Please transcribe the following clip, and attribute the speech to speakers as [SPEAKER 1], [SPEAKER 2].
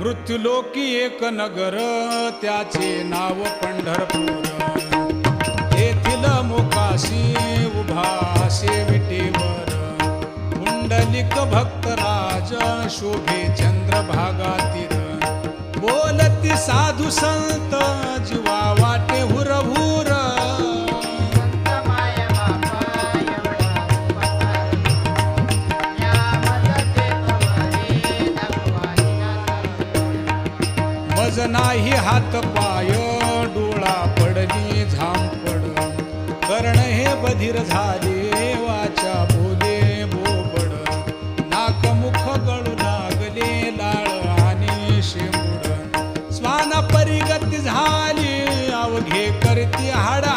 [SPEAKER 1] मृत्युलोकी एक नगर त्याचे नाव पंढरपूर. येथील मोकाशी उभा विटेवर पुंडलिक भक्तराज शोभे चंद्रभागातील. बोलती साधू संत जीवा वाटे हुरहुर. मज नाही हात पाय डोळा पडली झांपड. कर्ण हे बधीर झाले वाचा बोले बोबड. नाक मुख गळू लागले लाळ आणि शेंबूड. श्वाना परिगती झाली अवघे करती हाडा